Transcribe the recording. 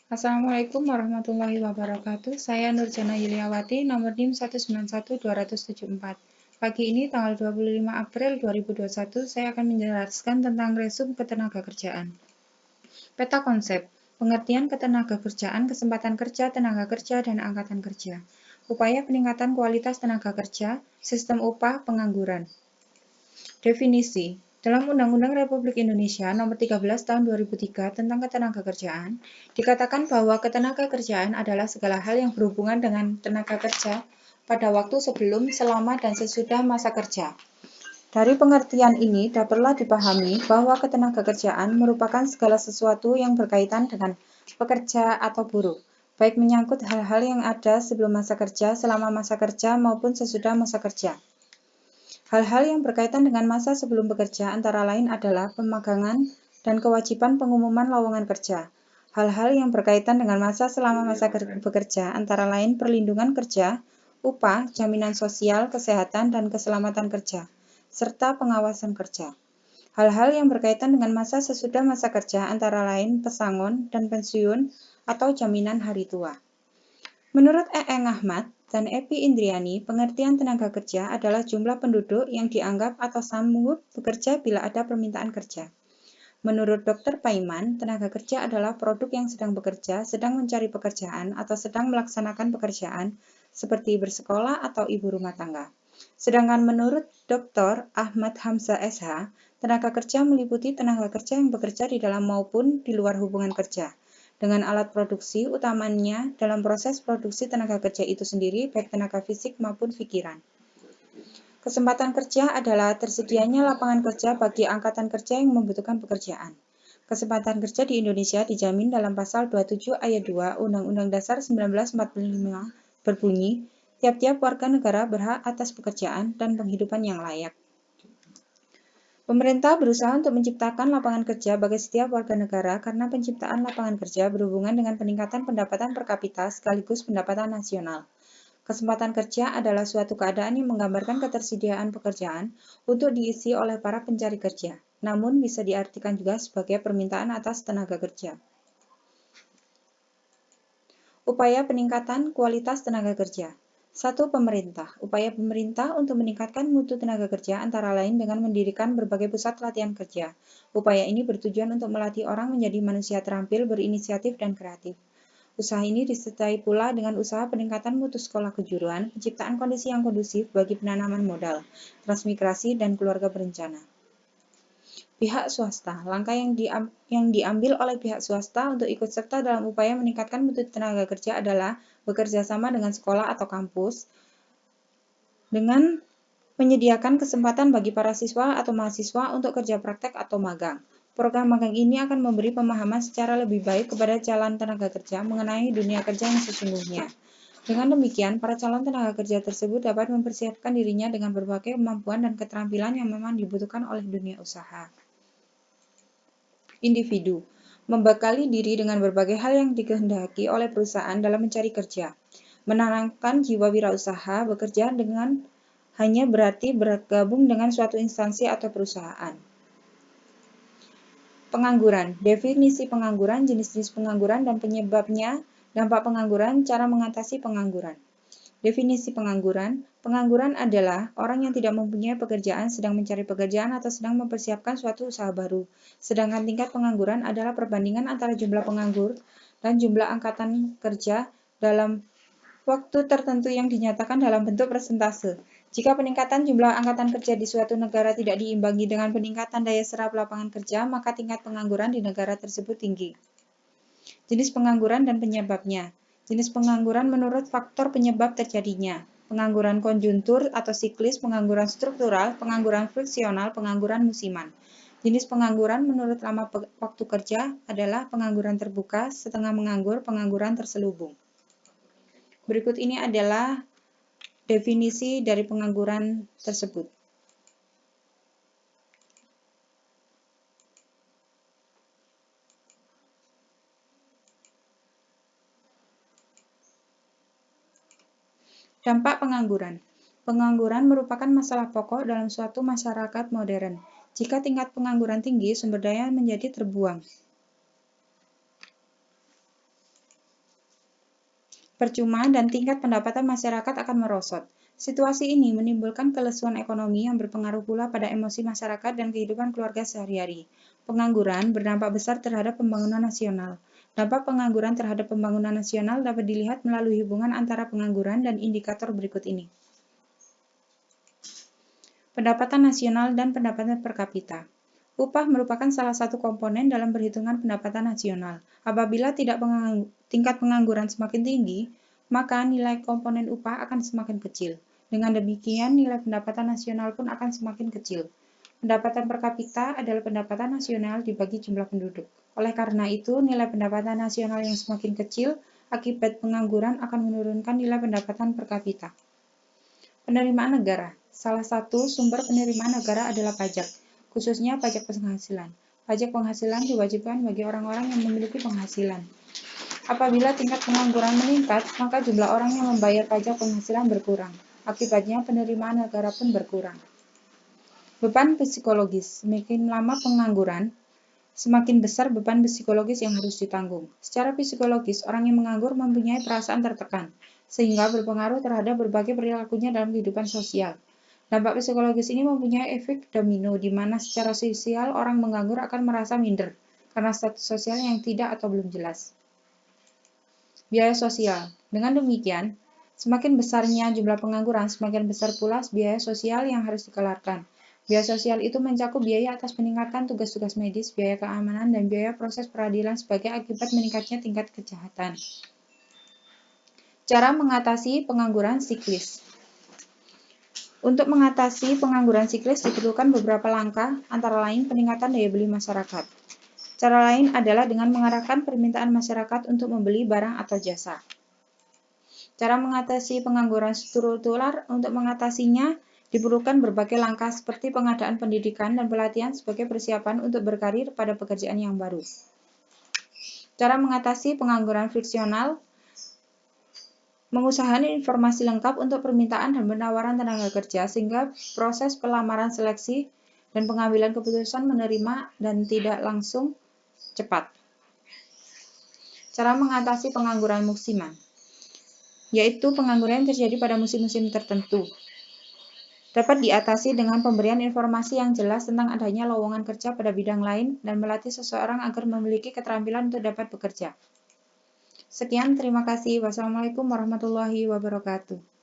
Assalamualaikum warahmatullahi wabarakatuh. Saya Nurjana Yuliawati, nomor NIM 191-274. Pagi ini, tanggal 25 April 2021, saya akan menjelaskan tentang resume ketenagakerjaan. Peta konsep, pengertian ketenagakerjaan, kesempatan kerja, tenaga kerja, dan angkatan kerja. Upaya peningkatan kualitas tenaga kerja, sistem upah, pengangguran. Definisi. Dalam Undang-Undang Republik Indonesia Nomor 13 Tahun 2003 tentang Ketenagakerjaan, dikatakan bahwa ketenagakerjaan adalah segala hal yang berhubungan dengan tenaga kerja pada waktu sebelum, selama, dan sesudah masa kerja. Dari pengertian ini dapatlah dipahami bahwa ketenagakerjaan merupakan segala sesuatu yang berkaitan dengan pekerja atau buruh, baik menyangkut hal-hal yang ada sebelum masa kerja, selama masa kerja, maupun sesudah masa kerja. Hal-hal yang berkaitan dengan masa sebelum bekerja antara lain adalah pemagangan dan kewajiban pengumuman lowongan kerja. Hal-hal yang berkaitan dengan masa selama masa bekerja antara lain perlindungan kerja, upah, jaminan sosial, kesehatan, dan keselamatan kerja, serta pengawasan kerja. Hal-hal yang berkaitan dengan masa sesudah masa kerja antara lain pesangon dan pensiun atau jaminan hari tua. Menurut Eeng Ahmad dan Epi Indriani, pengertian tenaga kerja adalah jumlah penduduk yang dianggap atau sanggup bekerja bila ada permintaan kerja. Menurut Dr. Paiman, tenaga kerja adalah produk yang sedang bekerja, sedang mencari pekerjaan, atau sedang melaksanakan pekerjaan, seperti bersekolah atau ibu rumah tangga. Sedangkan menurut Dr. Ahmad Hamzah SH, tenaga kerja meliputi tenaga kerja yang bekerja di dalam maupun di luar hubungan kerja, dengan alat produksi utamanya dalam proses produksi tenaga kerja itu sendiri, baik tenaga fisik maupun pikiran. Kesempatan kerja adalah tersedianya lapangan kerja bagi angkatan kerja yang membutuhkan pekerjaan. Kesempatan kerja di Indonesia dijamin dalam Pasal 27 Ayat 2 Undang-Undang Dasar 1945 berbunyi, tiap-tiap warga negara berhak atas pekerjaan dan penghidupan yang layak. Pemerintah berusaha untuk menciptakan lapangan kerja bagi setiap warga negara karena penciptaan lapangan kerja berhubungan dengan peningkatan pendapatan per kapita sekaligus pendapatan nasional. Kesempatan kerja adalah suatu keadaan yang menggambarkan ketersediaan pekerjaan untuk diisi oleh para pencari kerja, namun bisa diartikan juga sebagai permintaan atas tenaga kerja. Upaya peningkatan kualitas tenaga kerja. 1. Pemerintah. Upaya pemerintah untuk meningkatkan mutu tenaga kerja antara lain dengan mendirikan berbagai pusat latihan kerja. Upaya ini bertujuan untuk melatih orang menjadi manusia terampil, berinisiatif, dan kreatif. Usaha ini disertai pula dengan usaha peningkatan mutu sekolah kejuruan, penciptaan kondisi yang kondusif bagi penanaman modal, transmigrasi, dan keluarga berencana. Pihak swasta. Langkah yang diambil oleh pihak swasta untuk ikut serta dalam upaya meningkatkan mutu tenaga kerja adalah bekerja sama dengan sekolah atau kampus dengan menyediakan kesempatan bagi para siswa atau mahasiswa untuk kerja praktek atau magang. Program magang ini akan memberi pemahaman secara lebih baik kepada calon tenaga kerja mengenai dunia kerja yang sesungguhnya. Dengan demikian, para calon tenaga kerja tersebut dapat mempersiapkan dirinya dengan berbagai kemampuan dan keterampilan yang memang dibutuhkan oleh dunia usaha. Individu membekali diri dengan berbagai hal yang dikehendaki oleh perusahaan dalam mencari kerja. Menanamkan jiwa wirausaha bekerja dengan hanya berarti bergabung dengan suatu instansi atau perusahaan. Pengangguran. Definisi pengangguran, jenis-jenis pengangguran dan penyebabnya, dampak pengangguran, cara mengatasi pengangguran. Definisi pengangguran. Pengangguran adalah orang yang tidak mempunyai pekerjaan, sedang mencari pekerjaan, atau sedang mempersiapkan suatu usaha baru. Sedangkan tingkat pengangguran adalah perbandingan antara jumlah penganggur dan jumlah angkatan kerja dalam waktu tertentu yang dinyatakan dalam bentuk persentase. Jika peningkatan jumlah angkatan kerja di suatu negara tidak diimbangi dengan peningkatan daya serap lapangan kerja, maka tingkat pengangguran di negara tersebut tinggi. Jenis pengangguran dan penyebabnya. Jenis pengangguran menurut faktor penyebab terjadinya. Pengangguran konjuntur atau siklis, pengangguran struktural, pengangguran friksional, pengangguran musiman. Jenis pengangguran menurut lama waktu kerja adalah pengangguran terbuka, setengah menganggur, pengangguran terselubung. Berikut ini adalah definisi dari pengangguran tersebut. Dampak pengangguran. Pengangguran merupakan masalah pokok dalam suatu masyarakat modern. Jika tingkat pengangguran tinggi, sumber daya menjadi terbuang. percuma, dan tingkat pendapatan masyarakat akan merosot. Situasi ini menimbulkan kelesuan ekonomi yang berpengaruh pula pada emosi masyarakat dan kehidupan keluarga sehari-hari. Pengangguran berdampak besar terhadap pembangunan nasional. Dampak pengangguran terhadap pembangunan nasional dapat dilihat melalui hubungan antara pengangguran dan indikator berikut ini. Pendapatan nasional dan pendapatan per kapita. Upah merupakan salah satu komponen dalam perhitungan pendapatan nasional. Apabila tingkat pengangguran semakin tinggi, maka nilai komponen upah akan semakin kecil. Dengan demikian, nilai pendapatan nasional pun akan semakin kecil. Pendapatan per kapita adalah pendapatan nasional dibagi jumlah penduduk. Oleh karena itu, nilai pendapatan nasional yang semakin kecil akibat pengangguran akan menurunkan nilai pendapatan per kapita. Penerimaan negara. Salah satu sumber penerimaan negara adalah pajak, khususnya pajak penghasilan. Pajak penghasilan diwajibkan bagi orang-orang yang memiliki penghasilan. Apabila tingkat pengangguran meningkat, maka jumlah orang yang membayar pajak penghasilan berkurang. Akibatnya penerimaan negara pun berkurang. Beban psikologis. Semakin lama pengangguran, semakin besar beban psikologis yang harus ditanggung. Secara psikologis, orang yang menganggur mempunyai perasaan tertekan, sehingga berpengaruh terhadap berbagai perilakunya dalam kehidupan sosial. Dampak psikologis ini mempunyai efek domino, di mana secara sosial orang menganggur akan merasa minder, karena status sosial yang tidak atau belum jelas. Biaya sosial. Dengan demikian, semakin besarnya jumlah pengangguran, semakin besar pula biaya sosial yang harus dikeluarkan. Biaya sosial itu mencakup biaya atas meningkatkan tugas-tugas medis, biaya keamanan, dan biaya proses peradilan sebagai akibat meningkatnya tingkat kejahatan. Cara mengatasi pengangguran siklis. Untuk mengatasi pengangguran siklis diperlukan beberapa langkah, antara lain peningkatan daya beli masyarakat. Cara lain adalah dengan mengarahkan permintaan masyarakat untuk membeli barang atau jasa. Cara mengatasi pengangguran struktural. Untuk mengatasinya diperlukan berbagai langkah seperti pengadaan pendidikan dan pelatihan sebagai persiapan untuk berkarir pada pekerjaan yang baru. Cara mengatasi pengangguran friksional. Mengusahakan informasi lengkap untuk permintaan dan penawaran tenaga kerja sehingga proses pelamaran, seleksi, dan pengambilan keputusan menerima dan tidak langsung cepat. Cara mengatasi pengangguran musiman, yaitu pengangguran yang terjadi pada musim-musim tertentu. Dapat diatasi dengan pemberian informasi yang jelas tentang adanya lowongan kerja pada bidang lain dan melatih seseorang agar memiliki keterampilan untuk dapat bekerja. Sekian, terima kasih. Wassalamualaikum warahmatullahi wabarakatuh.